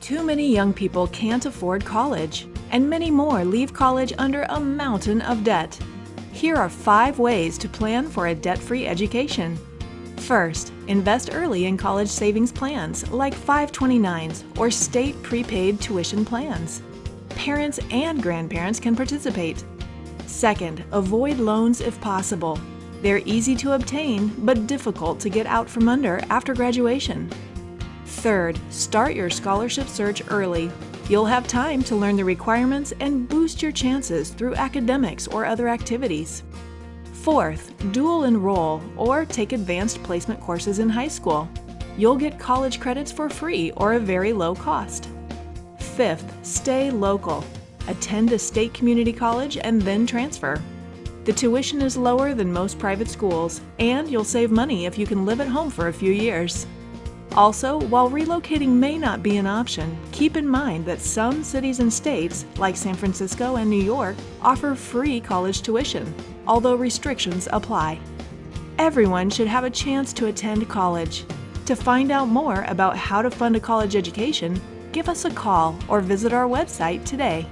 Too many young people can't afford college, and many more leave college under a mountain of debt. Here are 5 ways to plan for a debt-free education. First, invest early in college savings plans like 529s or state prepaid tuition plans. Parents and grandparents can participate. Second, avoid loans if possible. They're easy to obtain but difficult to get out from under after graduation. Third, start your scholarship search early. You'll have time to learn the requirements and boost your chances through academics or other activities. Fourth, dual enroll or take advanced placement courses in high school. You'll get college credits for free or a very low cost. Fifth, stay local. Attend a state community college and then transfer. The tuition is lower than most private schools, and you'll save money if you can live at home for a few years. Also, while relocating may not be an option, keep in mind that some cities and states, like San Francisco and New York, offer free college tuition, although restrictions apply. Everyone should have a chance to attend college. To find out more about how to fund a college education, give us a call or visit our website today.